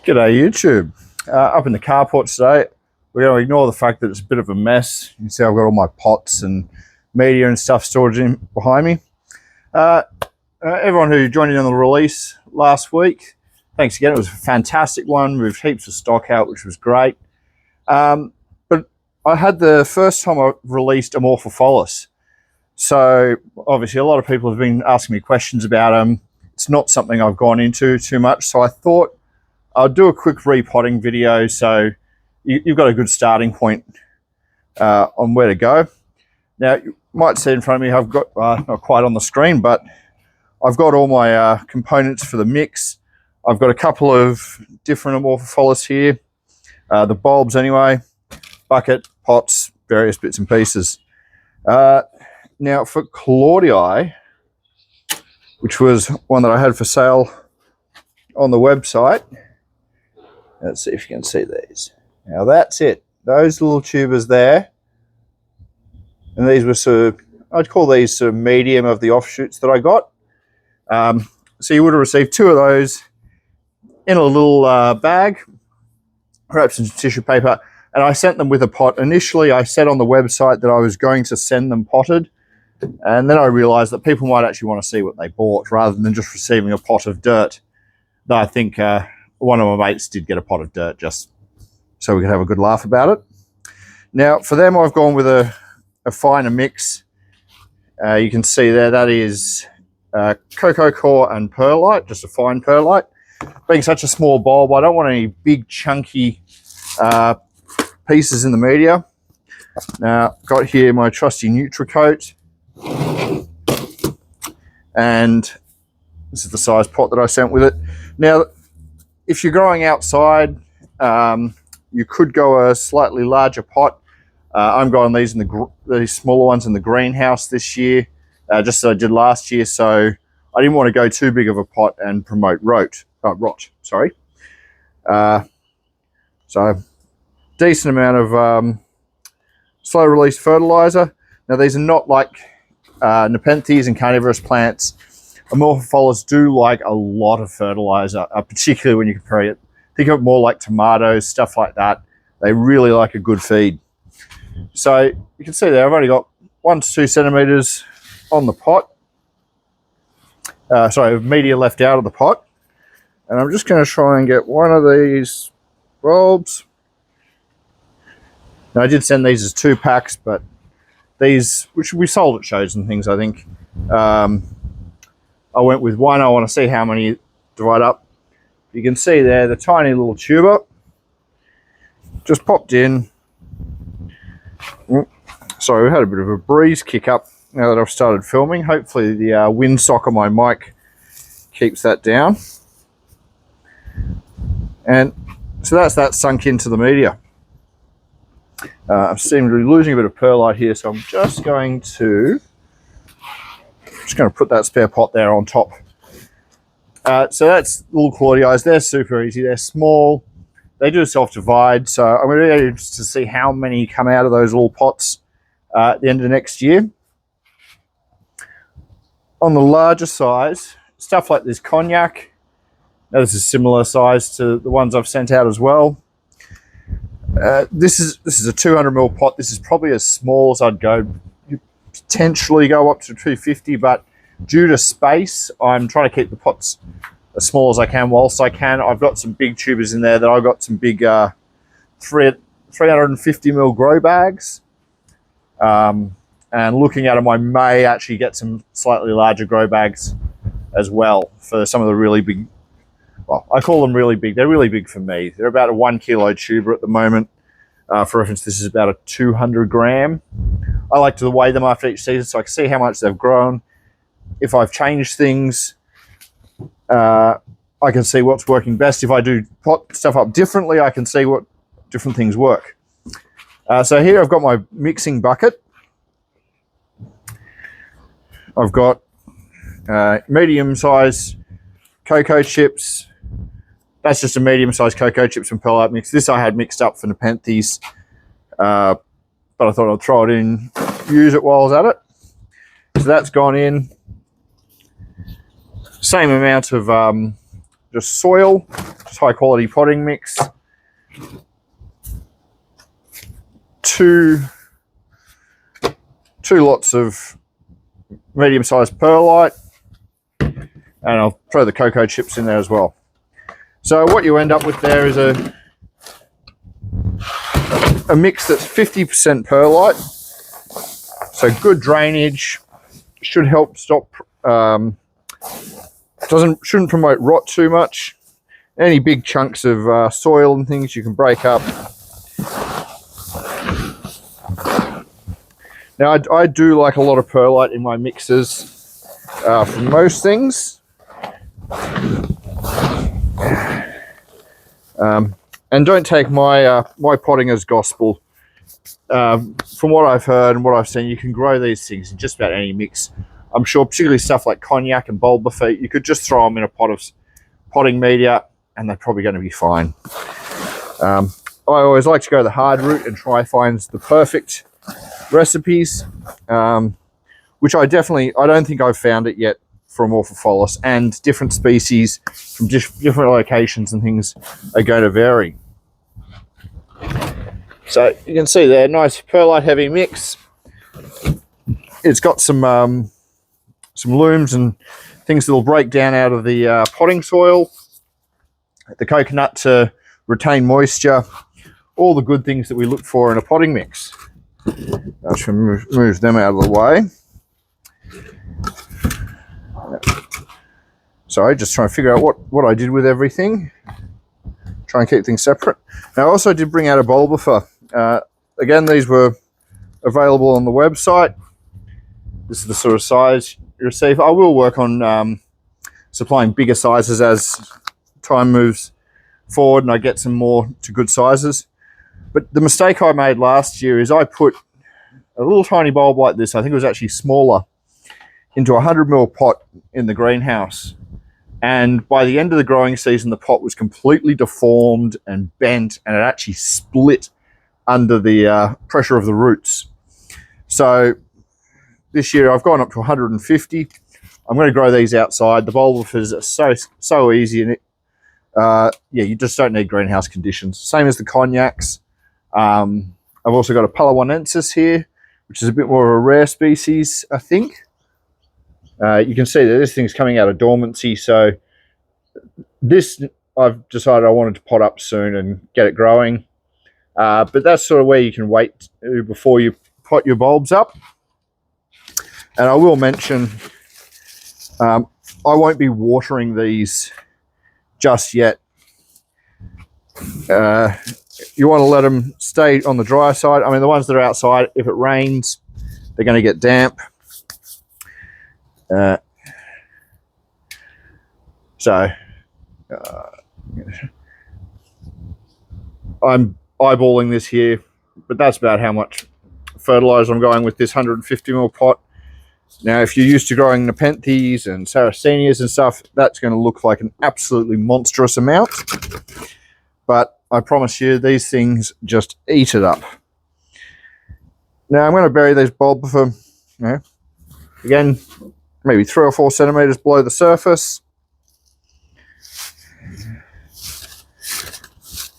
G'day YouTube. Up in the carport today, we're going to ignore the fact that it's a bit of a mess. You can see I've got all my pots and media and stuff stored in behind me. Everyone who joined in on the release last week, thanks again. It was a fantastic one with heaps of stock out, which was great. But I had the first time I released Amorphophallus. So obviously a lot of people have been asking me questions about them. It's not something I've gone into too much, so I thought I'll do a quick repotting video so you've got a good starting point on where to go. Now, you might see in front of me, I've got, not quite on the screen, but I've got all my components for the mix. I've got a couple of different Amorphophallus here, the bulbs anyway, bucket, pots, various bits and pieces. Now, for Claudii, which was one that I had for sale on the website, let's see if you can see these. Now that's it. Those little tubers there. And these were sort of, I'd call these sort of medium of the offshoots that I got. So you would have received two of those in a little bag, perhaps some tissue paper. And I sent them with a pot. Initially, I said on the website that I was going to send them potted. And then I realized that people might actually want to see what they bought rather than just receiving a pot of dirt. Though I think one of my mates did get a pot of dirt just so we could have a good laugh about it. Now, for them, I've gone with a finer mix. You can see there, that is cocoa core and perlite, just a fine perlite. Being such a small bulb, I don't want any big, chunky pieces in the media. Now, got here my trusty Nutricoat. And this is the size pot that I sent with it. Now, if you're growing outside, you could go a slightly larger pot. I'm growing these in these smaller ones in the greenhouse this year, just as I did last year. So I didn't want to go too big of a pot and promote rot. Sorry. So decent amount of slow release fertilizer. Now these are not like Nepenthes and carnivorous plants. Amorphophallus do like a lot of fertilizer, particularly when you compare it. Think of it more like tomatoes, stuff like that. They really like a good feed. So you can see there, I've only got 1 to 2 centimeters on the pot. Sorry, media left out of the pot. And I'm just going to try and get one of these bulbs. Now I did send these as 2 packs, but these, which we sold at shows and things, I think. I went with 1. I want to see how many divide up. You can see there the tiny little tuber just popped in. Sorry, we had a bit of a breeze kick up now that I've started filming. Hopefully the windsock on my mic keeps that down. And so that's that sunk into the media. I seem to be losing a bit of perlite here, so I'm just going to put that spare pot there on top. So that's little Claudiis. They're super easy. They're small. They do self-divide. So I'm really interested to see how many come out of those little pots at the end of next year. On the larger size, stuff like this cognac. Now this is similar size to the ones I've sent out as well. This is a 200 ml pot. This is probably as small as I'd go. You potentially go up to 250, but due to space, I'm trying to keep the pots as small as I can whilst I can. I've got some big tubers in there that I've got some big 350 ml grow bags. And looking at them, I may actually get some slightly larger grow bags as well for some of the really big. Well, I call them really big. They're really big for me. They're about a 1 kilo tuber at the moment. For reference, this is about a 200 gram. I like to weigh them after each season so I can see how much they've grown. If I've changed things, I can see what's working best. If I do pot stuff up differently, I can see what different things work. So here I've got my mixing bucket. I've got medium-sized cocoa chips. That's just a medium-sized cocoa chips and perlite mix. This I had mixed up for Nepenthes, but I thought I'd throw it in, use it while I was at it. So that's gone in. Same amount of just soil, high quality potting mix, 2 lots of medium-sized perlite, and I'll throw the cocoa chips in there as well. So what you end up with there is a mix that's 50% perlite, so good drainage, should help stop, shouldn't promote rot too much. Any big chunks of soil and things you can break up. Now I do like a lot of perlite in my mixes for most things. And don't take my my potting as gospel. From what I've heard and what I've seen, you can grow these things in just about any mix. I'm sure, particularly stuff like cognac and bulba feet, you could just throw them in a pot of potting media and they're probably going to be fine. I always like to go the hard route and try find the perfect recipes, which I don't think I've found it yet for Amorphophallus, and different species from different locations and things are going to vary. So you can see there, nice perlite heavy mix. It's got some looms and things that will break down out of the potting soil, the coconut to retain moisture, all the good things that we look for in a potting mix. I should move them out of the way. Sorry, just trying to figure out what I did with everything. Try and keep things separate. Now, I also did bring out a bulbifer. Again, these were available on the website. This is the sort of size you receive. I will work on supplying bigger sizes as time moves forward and I get some more to good sizes. But the mistake I made last year is I put a little tiny bulb like this, I think it was actually smaller, into a 100ml pot in the greenhouse. And by the end of the growing season, the pot was completely deformed and bent, and it actually split under the pressure of the roots. So this year I've gone up to 150. I'm going to grow these outside. The bulbifers are so easy, and yeah, you just don't need greenhouse conditions. Same as the cognacs. I've also got a Palawanensis here, which is a bit more of a rare species, I think. You can see that this thing's coming out of dormancy, so this I've decided I wanted to pot up soon and get it growing. But that's sort of where you can wait before you pot your bulbs up. And I will mention, I won't be watering these just yet. You want to let them stay on the dry side. I mean, the ones that are outside, if it rains, they're going to get damp. I'm eyeballing this here, but that's about how much fertilizer I'm going with this 150ml pot. Now, if you're used to growing Nepenthes and Sarracenias and stuff, that's going to look like an absolutely monstrous amount. But I promise you, these things just eat it up. Now, I'm going to bury these bulbs for, again, maybe 3 or 4 centimeters below the surface.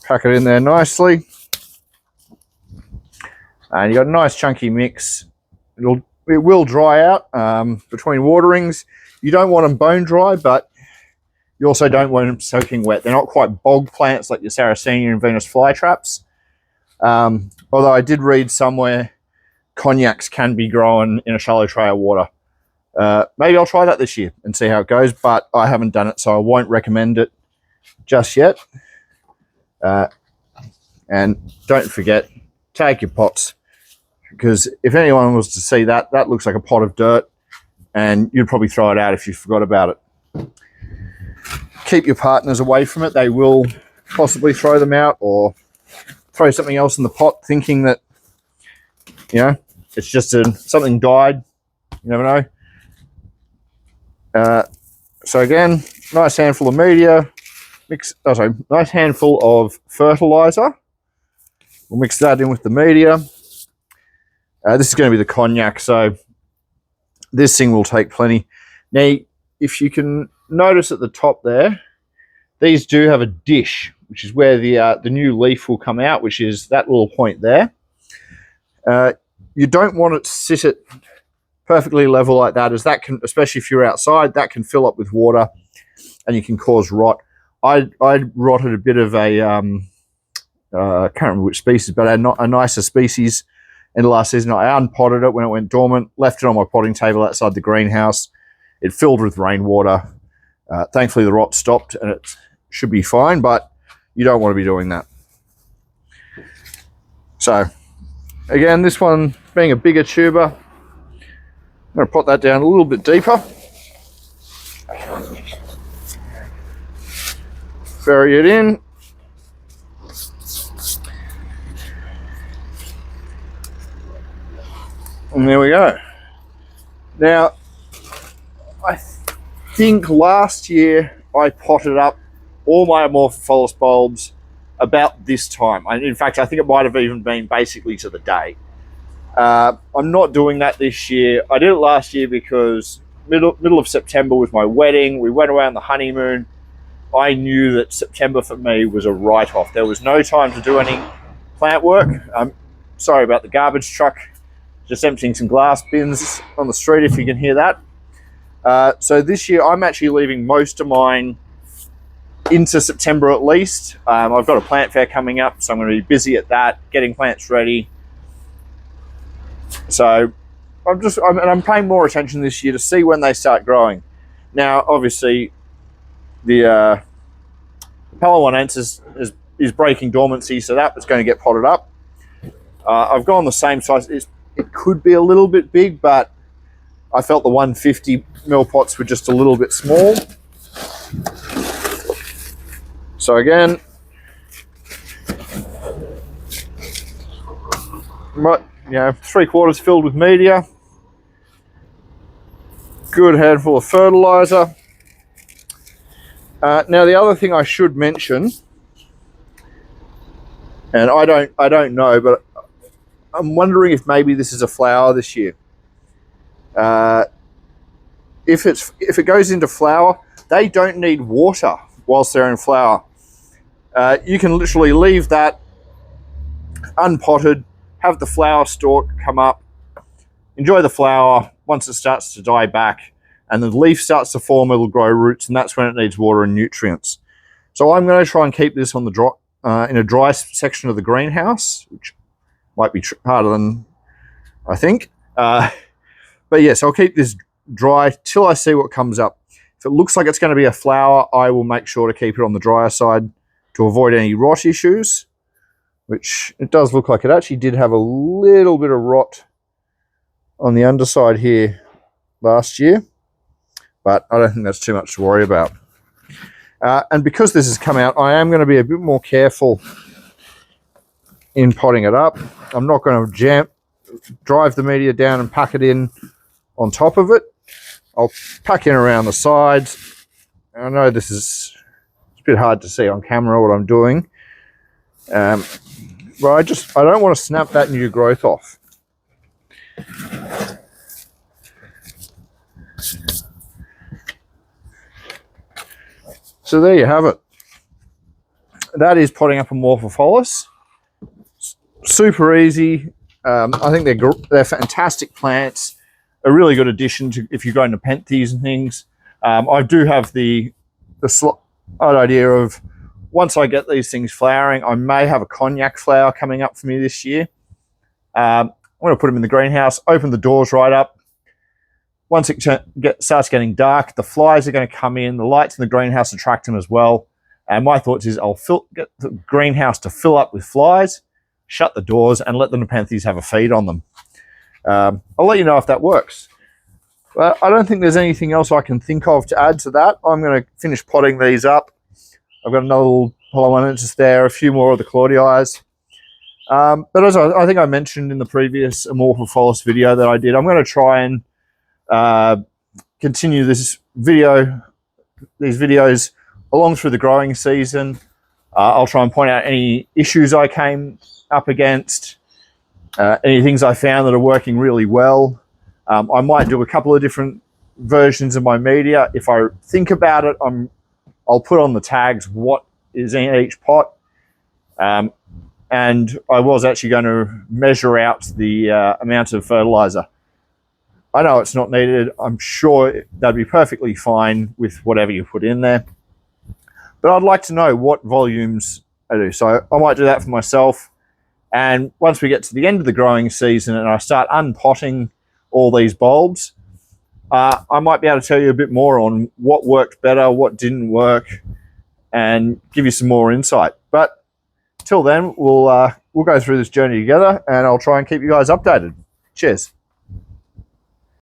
Pack it in there nicely. And you got a nice chunky mix. It will dry out between waterings. You don't want them bone dry, but you also don't want them soaking wet. They're not quite bog plants like your Sarracenia and Venus flytraps. Although I did read somewhere cognacs can be grown in a shallow tray of water. Maybe I'll try that this year and see how it goes, but I haven't done it, so I won't recommend it just yet. And don't forget, tag your pots, because if anyone was to see that, that looks like a pot of dirt, and you'd probably throw it out if you forgot about it. Keep your partners away from it. They will possibly throw them out or throw something else in the pot thinking that, it's just something died. You never know. So again, nice handful of media. Nice handful of fertilizer. We'll mix that in with the media. This is going to be the cognac, so this thing will take plenty. Now, if you can notice at the top there, these do have a dish, which is where the new leaf will come out, which is that little point there. You don't want it to sit at perfectly level like that, as that can, especially if you're outside, that can fill up with water and you can cause rot. I rotted a bit of a, I can't remember which species, but a nicer species in the last season. I unpotted it when it went dormant, left it on my potting table outside the greenhouse. It filled with rainwater. Thankfully, the rot stopped and it should be fine, but you don't want to be doing that. So, again, this one being a bigger tuber, I'm going to pot that down a little bit deeper. Bury it in. And there we go. Now, I think last year I potted up all my Amorphophallus bulbs about this time. In fact, I think it might have even been basically to the day. I'm not doing that this year. I did it last year because middle of September was my wedding. We went away on the honeymoon. I knew that September for me was a write-off. There was no time to do any plant work. Sorry about the garbage truck. Just emptying some glass bins on the street if you can hear that. So this year I'm actually leaving most of mine into September at least. I've got a plant fair coming up, so I'm going to be busy at that, getting plants ready. So I'm paying more attention this year to see when they start growing. Now, obviously, the Palawanensis is breaking dormancy, so that was going to get potted up. I've gone the same size. It could be a little bit big, but I felt the 150ml pots were just a little bit small. So again, right, 3/4 filled with media. Good handful of fertilizer. Now the other thing I should mention, and I don't know, but I'm wondering if maybe this is a flower this year. If it goes into flower, they don't need water whilst they're in flower. You can literally leave that unpotted, have the flower stalk come up, enjoy the flower. Once it starts to die back and the leaf starts to form, it'll grow roots, and that's when it needs water and nutrients. So I'm going to try and keep this on the dry, in a dry section of the greenhouse, which might be harder than I think. But yes, I'll keep this dry till I see what comes up. If it looks like it's going to be a flower, I will make sure to keep it on the drier side to avoid any rot issues, which it does look like it actually did have a little bit of rot on the underside here last year, but I don't think that's too much to worry about. And because this has come out, I am going to be a bit more careful in potting it up. I'm not going to drive the media down and pack it in on top of it. I'll pack in around the sides. I know it's a bit hard to see on camera what I'm doing, but I don't want to snap that new growth off. So there you have it. That is potting up Amorphophallus. Super easy. I think they're fantastic plants. A really good addition to if you're going to Nepenthes and things. I do have the slight idea of once I get these things flowering, I may have a cognac flower coming up for me this year. I'm going to put them in the greenhouse, open the doors right up. Once it starts getting dark, the flies are going to come in. The lights in the greenhouse attract them as well. And my thoughts is I'll get the greenhouse to fill up with flies, shut the doors, and let the Nepenthes have a feed on them. I'll let you know if that works. But I don't think there's anything else I can think of to add to that. I'm going to finish potting these up. I've got another little Palawanensis there, a few more of the Claudii. But as I think I mentioned in the previous Amorphophallus video that I did, I'm going to try and continue these videos along through the growing season. I'll try and point out any issues I came up against, any things I found that are working really well. I might do a couple of different versions of my media. If I think about it, I'm I'll put on the tags what is in each pot. And I was actually going to measure out the amount of fertilizer. I know it's not needed. I'm sure that'd be perfectly fine with whatever you put in there. But I'd like to know what volumes I do. So I might do that for myself. And once we get to the end of the growing season and I start unpotting all these bulbs, I might be able to tell you a bit more on what worked better, what didn't work, and give you some more insight. But till then, we'll go through this journey together, and I'll try and keep you guys updated. Cheers.